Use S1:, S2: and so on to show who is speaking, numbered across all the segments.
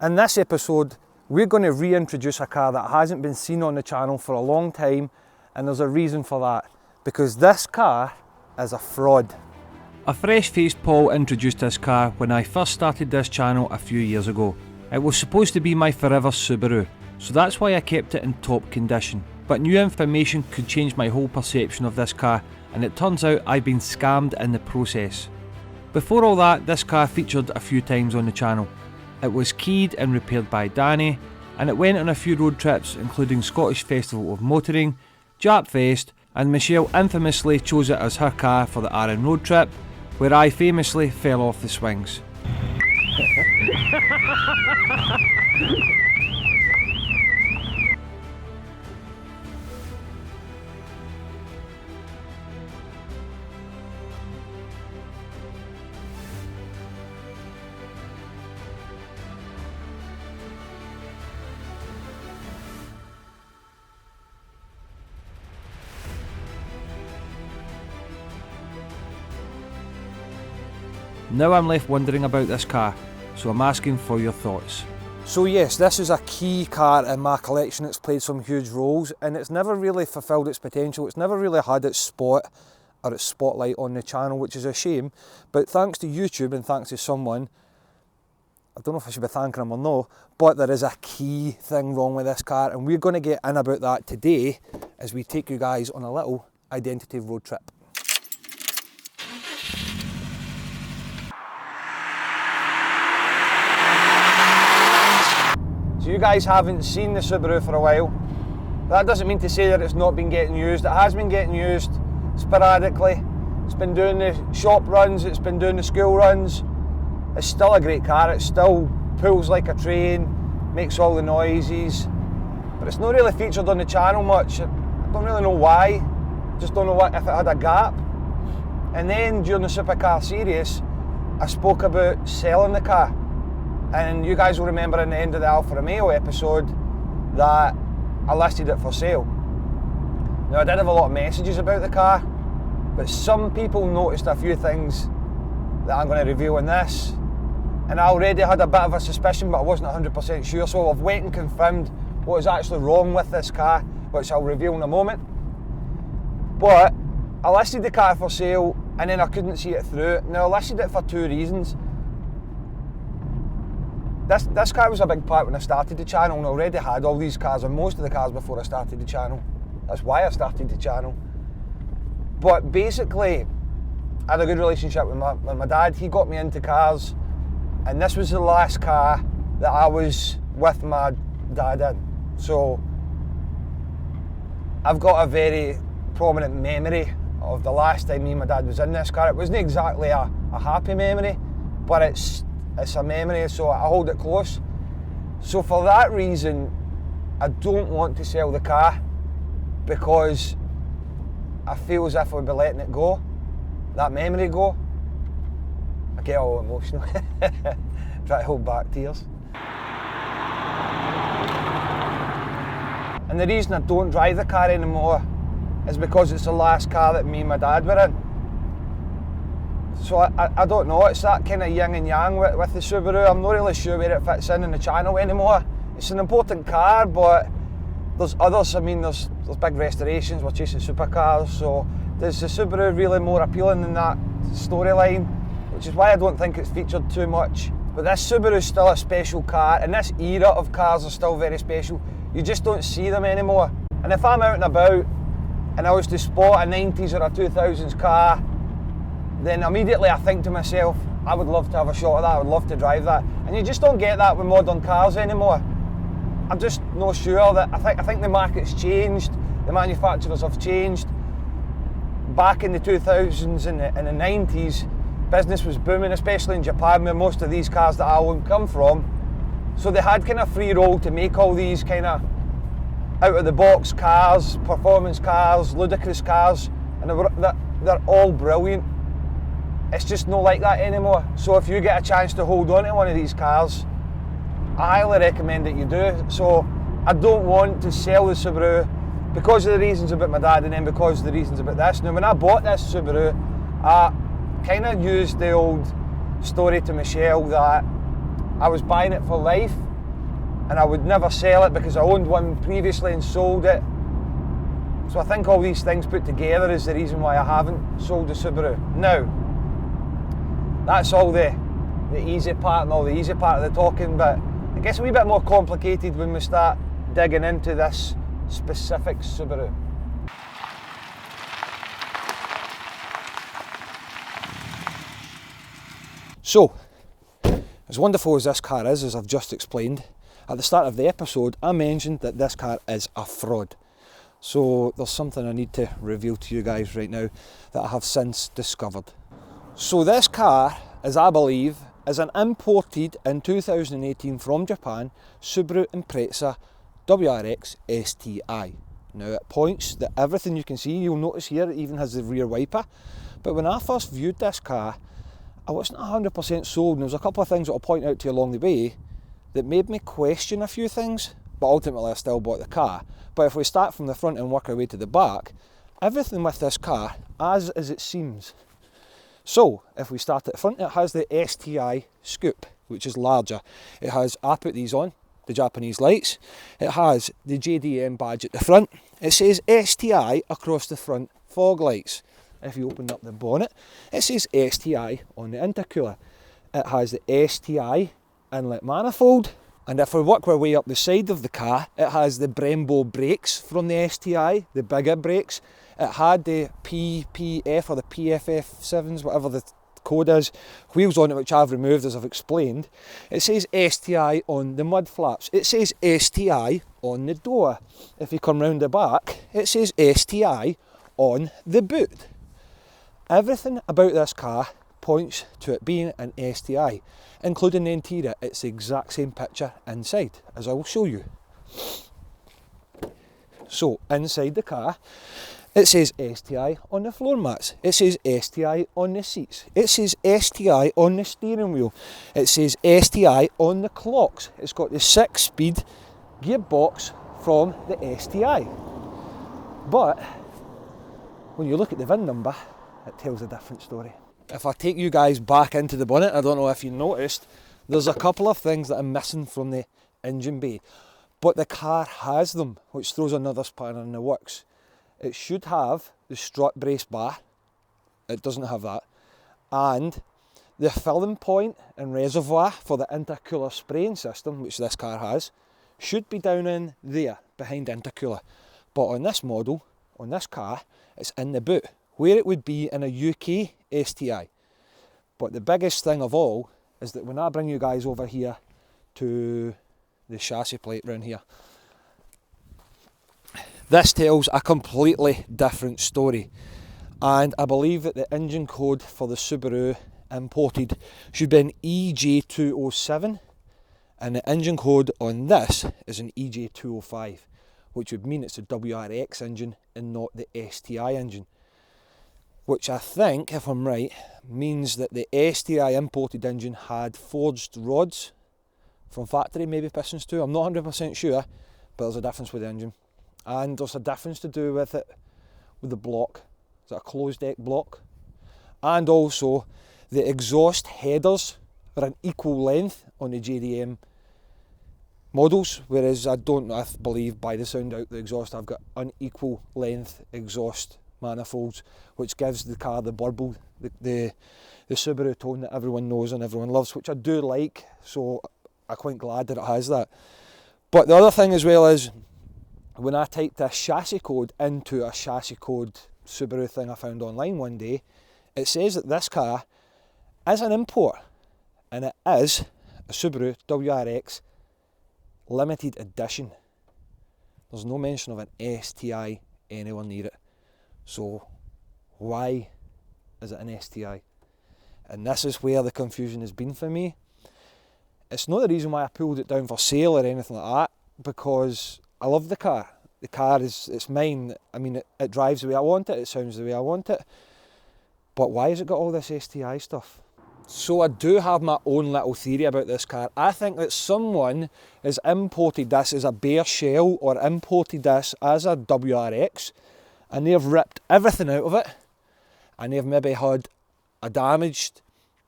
S1: In this episode, we're going to reintroduce a car that hasn't been seen on the channel for a long time, and there's a reason for that, because this car is a fraud. A fresh-faced Paul introduced this car when I first started this channel a few years ago. It was supposed to be my forever Subaru, so that's why I kept it in top condition. But new information could change my whole perception of this car, and it turns out I've been scammed in the process. Before all that, this car featured a few times on the channel. It was keyed and repaired by Danny, and it went on a few road trips including Scottish Festival of Motoring, Jap Fest, and Michelle infamously chose it as her car for the Arran road trip, where I famously fell off the swings. Now I'm left wondering about this car, so I'm asking for your thoughts. So yes, this is a key car in my collection. It's played some huge roles and it's never really fulfilled its potential. It's never really had its spot or its spotlight on the channel, which is a shame. But thanks to YouTube and thanks to someone, I don't know if I should be thanking him or no, but there is a key thing wrong with this car, and we're going to get in about that today as we take you guys on a little identity road trip. So you guys haven't seen the Subaru for a while. That doesn't mean to say that it's not been getting used. It has been getting used sporadically. It's been doing the shop runs, it's been doing the school runs. It's still a great car, it still pulls like a train, makes all the noises. But it's not really featured on the channel much. I don't really know why. Just don't know if it had a gap. And then during the Supercar series, I spoke about selling the car. And you guys will remember in the end of the Alfa Romeo episode that I listed it for sale. Now I did have a lot of messages about the car, but some people noticed a few things that I'm going to reveal in this. And I already had a bit of a suspicion, but I wasn't 100% sure, so I've went and confirmed what is actually wrong with this car, which I'll reveal in a moment. But I listed the car for sale and then I couldn't see it through. Now I listed it for two reasons. This car was a big part when I started the channel, and I already had all these cars and most of the cars before I started the channel. That's why I started the channel. But basically, I had a good relationship with my dad. He got me into cars, and this was the last car that I was with my dad in. So I've got a very prominent memory of the last time me and my dad was in this car. It wasn't exactly a happy memory, but it's a memory, so I hold it close. So for that reason, I don't want to sell the car, because I feel as if I would be letting it go, that memory go. I get all emotional. Try to hold back tears. And the reason I don't drive the car anymore is because it's the last car that me and my dad were in. So I don't know, it's that kind of yin and yang with the Subaru. I'm not really sure where it fits in the channel anymore. It's an important car, but there's others. I mean, there's big restorations, we're chasing supercars, so does the Subaru really more appealing than that storyline? Which is why I don't think it's featured too much. But this Subaru is still a special car, and this era of cars are still very special. You just don't see them anymore. And if I'm out and about and I was to spot a 90s or a 2000s car, then immediately I think to myself, I would love to have a shot of that, I would love to drive that. And you just don't get that with modern cars anymore. I'm just not sure that, I think the market's changed, the manufacturers have changed. Back in the 2000s and the 90s, business was booming, especially in Japan, where most of these cars that I own come from. So they had kind of free roll to make all these kind of out of the box cars, performance cars, ludicrous cars, and they're all brilliant. It's just not like that anymore. So if you get a chance to hold on to one of these cars, I highly recommend that you do. So I don't want to sell the Subaru because of the reasons about my dad and then because of the reasons about this. Now when I bought this Subaru, I kind of used the old story to Michelle that I was buying it for life, and I would never sell it because I owned one previously and sold it. So I think all these things put together is the reason why I haven't sold the Subaru. Now, that's all the easy part and all the easy part of the talking, but it gets a wee bit more complicated when we start digging into this specific Subaru. So, as wonderful as this car is, as I've just explained, at the start of the episode I mentioned that this car is a fraud. So there's something I need to reveal to you guys right now that I have since discovered. So this car, as I believe, is an imported in 2018 from Japan Subaru Impreza WRX STI. Now it points that everything you can see, you'll notice here it even has the rear wiper, but when I first viewed this car I wasn't 100% sold, and there was a couple of things that I'll point out to you along the way that made me question a few things, but ultimately I still bought the car. But if we start from the front and work our way to the back, everything with this car as it seems. So if we start at the front, it has the STI scoop, which is larger. It has, I put these on, the Japanese lights. It has the JDM badge at the front. It says STI across the front fog lights. If you open up the bonnet, it says STI on the intercooler. It has the STI inlet manifold, and if we work our way up the side of the car, it has the Brembo brakes from the STI, the bigger brakes. It had the PPF or the PFF7s, whatever the code is, wheels on it, which I've removed as I've explained. It says STI on the mud flaps. It says STI on the door. If you come round the back, it says STI on the boot. Everything about this car points to it being an STI, including the interior. It's the exact same picture inside, as I will show you. So inside the car, it says STI on the floor mats. It says STI on the seats. It says STI on the steering wheel. It says STI on the clocks. It's got the 6-speed gearbox from the STI. But when you look at the VIN number, it tells a different story. If I take you guys back into the bonnet, I don't know if you noticed, there's a couple of things that are missing from the engine bay, but the car has them, which throws another spanner in the works. It should have the strut brace bar, it doesn't have that, and the filling point and reservoir for the intercooler spraying system, which this car has, should be down in there, behind the intercooler. But on this model, on this car, it's in the boot, where it would be in a UK STI. But the biggest thing of all is that when I bring you guys over here to the chassis plate round here, this tells a completely different story. And I believe that the engine code for the Subaru imported should be an EJ207, and the engine code on this is an EJ205, which would mean it's a WRX engine and not the STI engine. Which I think, if I'm right, means that the STI imported engine had forged rods from factory, maybe pistons too. I'm not 100% sure, but there's a difference with the engine. And there's a difference to do with it, with the block. Is it a closed deck block? And also, the exhaust headers are an equal length on the JDM models, whereas I believe by the sound out the exhaust, I've got unequal length exhaust manifolds, which gives the car the burble, the Subaru tone that everyone knows and everyone loves, which I do like, so I'm quite glad that it has that. But the other thing as well is, when I typed this chassis code into a chassis code Subaru thing I found online one day, it says that this car is an import, and it is a Subaru WRX limited edition. There's no mention of an STI anywhere near it. So why is it an STI? And this is where the confusion has been for me. It's not the reason why I pulled it down for sale or anything like that, because I love the car. The car it's mine. I mean, it drives the way I want it, it sounds the way I want it. But why has it got all this STI stuff? So I do have my own little theory about this car. I think that someone has imported this as a bare shell or imported this as a WRX, and they've ripped everything out of it, and they've maybe had a damaged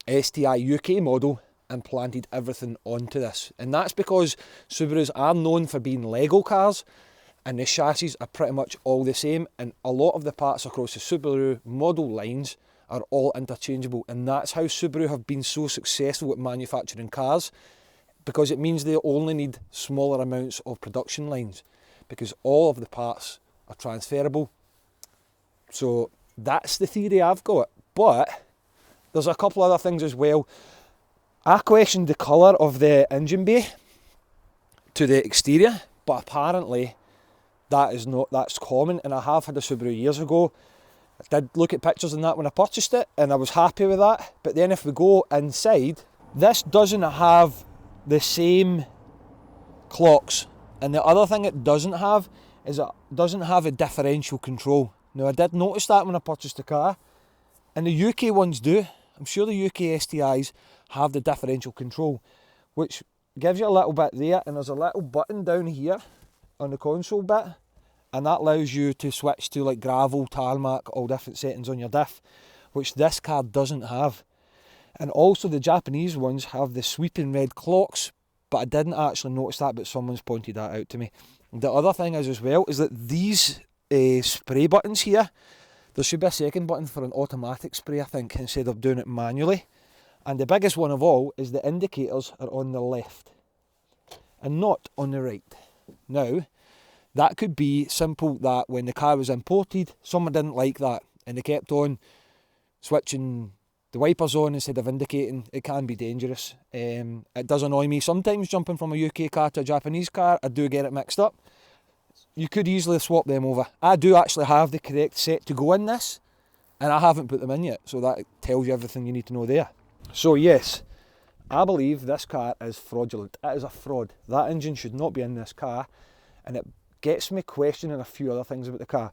S1: STI UK model and planted everything onto this. And that's because Subarus are known for being Lego cars, and the chassis are pretty much all the same, and a lot of the parts across the Subaru model lines are all interchangeable, and that's how Subaru have been so successful at manufacturing cars, because it means they only need smaller amounts of production lines, because all of the parts are transferable. So that's the theory I've got. But there's a couple other things as well. I questioned the colour of the engine bay to the exterior, but apparently that's common, and I have had a Subaru years ago. I did look at pictures and that when I purchased it, and I was happy with that. But then if we go inside, this doesn't have the same clocks, and the other thing it doesn't have is it doesn't have a differential control. Now I did notice that when I purchased the car, and the UK ones do. I'm sure the UK STIs have the differential control, which gives you a little bit there, and there's a little button down here on the console bit, and that allows you to switch to like gravel, tarmac, all different settings on your diff, which this car doesn't have. And also the Japanese ones have the sweeping red clocks, but I didn't actually notice that, but someone's pointed that out to me. The other thing is as well, is that these spray buttons here, there should be a second button for an automatic spray, I think, instead of doing it manually. And the biggest one of all is the indicators are on the left and not on the right. Now, that could be simple that when the car was imported, someone didn't like that and they kept on switching the wipers on instead of indicating. It can be dangerous. It does annoy me sometimes jumping from a UK car to a Japanese car. I do get it mixed up. You could easily swap them over. I do actually have the correct set to go in this, and I haven't put them in yet, so that tells you everything you need to know there. So yes, I believe this car is fraudulent. It is a fraud. That engine should not be in this car, and it gets me questioning a few other things about the car.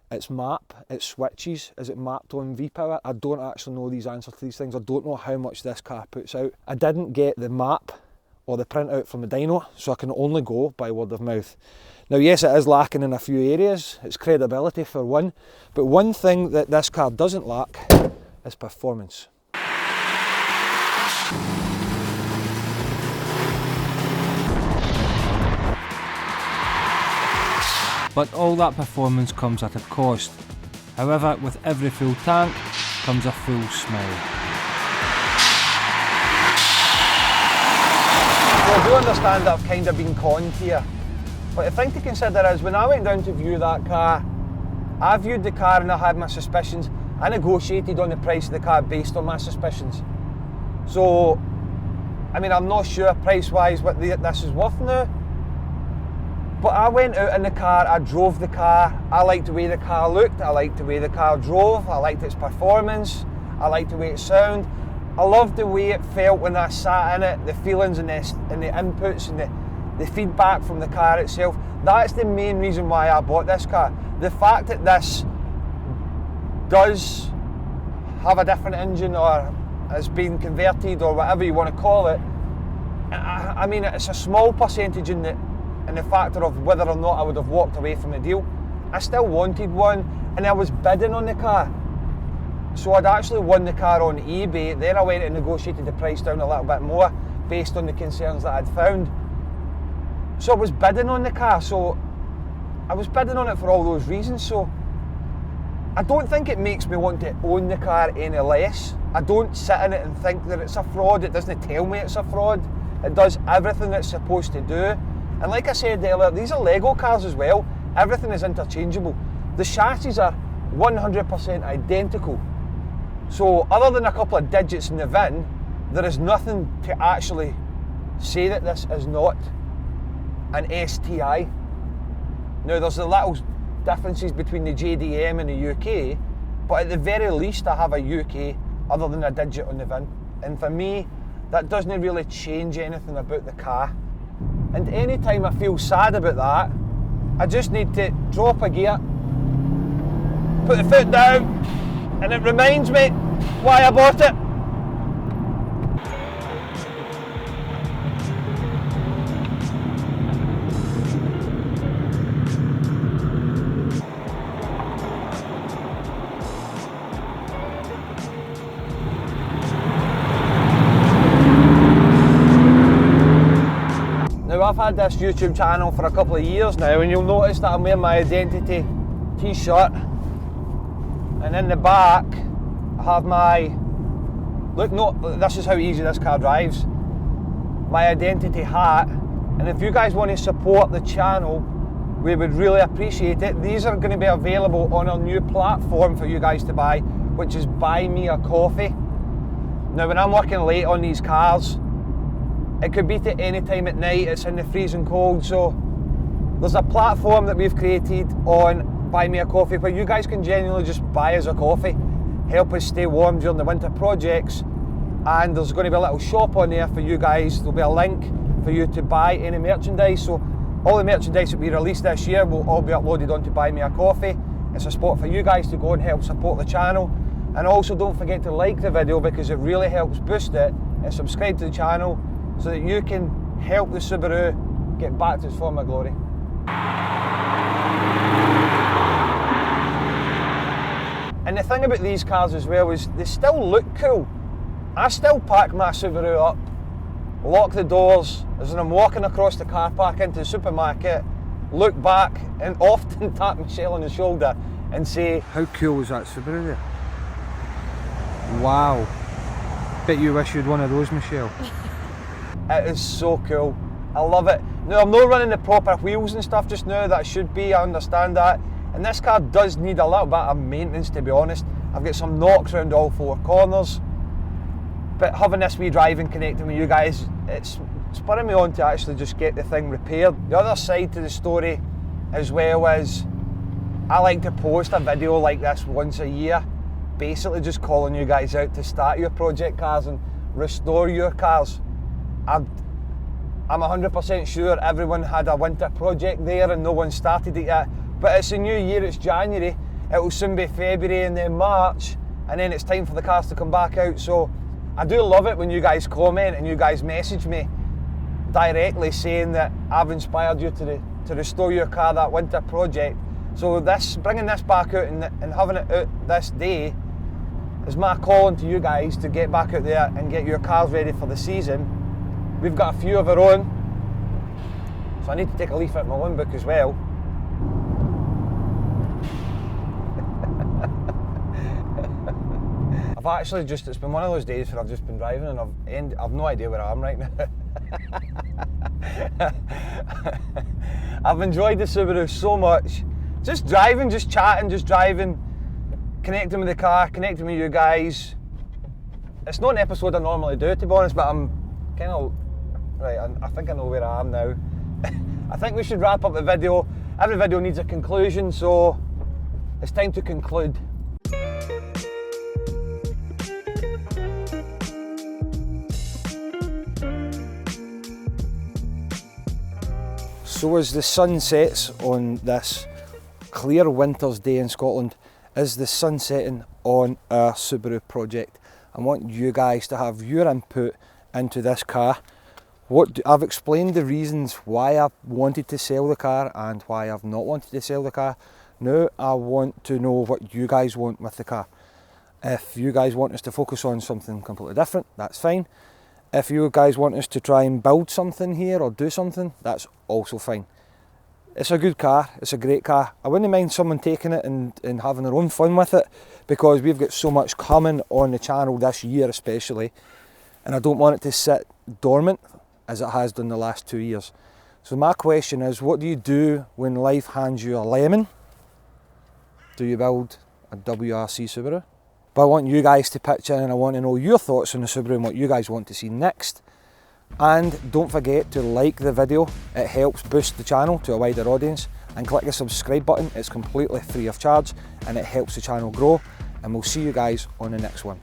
S1: Its map, its switches, is it mapped on V-Power? I don't actually know these answers to these things. I don't know how much this car puts out. I didn't get the map or the printout from the dyno, so I can only go by word of mouth. Now yes, it is lacking in a few areas. It's credibility for one, but one thing that this car doesn't lack is performance.
S2: But all that performance comes at a cost. However, with every full tank comes a full smile.
S1: Well, I do understand that I've kind of been conned here, but the thing to consider is when I went down to view that car, I viewed the car and I had my suspicions. I negotiated on the price of the car based on my suspicions. So, I mean, I'm not sure price-wise what this is worth now, but I went out in the car, I drove the car, I liked the way the car looked, I liked the way the car drove, I liked its performance, I liked the way it sounded. I loved the way it felt when I sat in it, the feelings and the inputs and the feedback from the car itself. That's the main reason why I bought this car. The fact that this does have a different engine or has been converted or whatever you want to call it, I mean, it's a small percentage in the factor of whether or not I would have walked away from the deal. I still wanted one, and I was bidding on the car. So I'd actually won the car on eBay, then I went and negotiated the price down a little bit more based on the concerns that I'd found. So I was bidding on the car, so I was bidding on it for all those reasons. So I don't think it makes me want to own the car any less. I don't sit in it and think that it's a fraud. It doesn't tell me it's a fraud. It does everything it's supposed to do. And like I said earlier, these are Lego cars as well. Everything is interchangeable. The chassis are 100% identical. So other than a couple of digits in the VIN, there is nothing to actually say that this is not an STI. Now there's the little differences between the JDM and the UK, but at the very least I have a UK other than a digit on the VIN. And for me, that doesn't really change anything about the car. And anytime I feel sad about that, I just need to drop a gear, put the foot down, and it reminds me why I bought it. I've had this YouTube channel for a couple of years now, and you'll notice that I'm wearing my Identity t-shirt, and in the back I have my, look, no, this is how easy this car drives, my Identity hat. And if you guys want to support the channel, we would really appreciate it. These are going to be available on our new platform for you guys to buy, which is Buy Me a Coffee. Now when I'm working late on these cars, it could be to any time at night, it's in the freezing cold, so there's a platform that we've created on Buy Me a Coffee where you guys can genuinely just buy us a coffee, help us stay warm during the winter projects, and there's going to be a little shop on there for you guys. There'll be a link for you to buy any merchandise, so all the merchandise that we release this year will all be uploaded onto Buy Me a Coffee. It's a spot for you guys to go and help support the channel, and also don't forget to like the video because it really helps boost it, and subscribe to the channel so that you can help the Subaru get back to its former glory. And the thing about these cars as well is they still look cool. I still pack my Subaru up, lock the doors as I'm walking across the car park into the supermarket, look back and often tap Michelle on the shoulder and say,
S2: How cool was that Subaru there? Wow. Bet you wish you'd one of those, Michelle.
S1: It is so cool. I love it. Now, I'm not running the proper wheels and stuff just now that I should be, I understand that. And this car does need a little bit of maintenance, to be honest. I've got some knocks around all four corners. But having this wee drive and connecting with you guys, it's spurring me on to actually just get the thing repaired. The other side to the story as well is I like to post a video like this once a year, basically just calling you guys out to start your project cars and restore your cars. I'm 100% sure everyone had a winter project there and no one started it yet, but it's a new year, it's January, it will soon be February and then March, and then it's time for the cars to come back out. So I do love it when you guys comment and you guys message me directly saying that I've inspired you to restore your car, that winter project. So bringing this back out and having it out this day is my calling to you guys to get back out there and get your cars ready for the season. We've got a few of our own, so I need to take a leaf out of my own book as well. It's been one of those days where I've just been driving and I've no idea where I am right now. I've enjoyed the Subaru so much. Just driving, just chatting, just driving, connecting with the car, connecting with you guys. It's not an episode I normally do, to be honest, but I'm kind of, right, I think I know where I am now. I think we should wrap up the video. Every video needs a conclusion, so it's time to conclude. So as the sun sets on this clear winter's day in Scotland, is the sun setting on our Subaru project. I want you guys to have your input into this car. I've explained the reasons why I wanted to sell the car and why I've not wanted to sell the car. Now I want to know what you guys want with the car. If you guys want us to focus on something completely different, that's fine. If you guys want us to try and build something here or do something, that's also fine. It's a good car, it's a great car. I wouldn't mind someone taking it and having their own fun with it, because we've got so much coming on the channel this year especially, and I don't want it to sit dormant as it has done the last 2 years. So my question is, what do you do when life hands you a lemon? Do you build a WRC Subaru? But I want you guys to pitch in and I want to know your thoughts on the Subaru and what you guys want to see next. And don't forget to like the video, it helps boost the channel to a wider audience, and click the subscribe button, it's completely free of charge and it helps the channel grow, and we'll see you guys on the next one.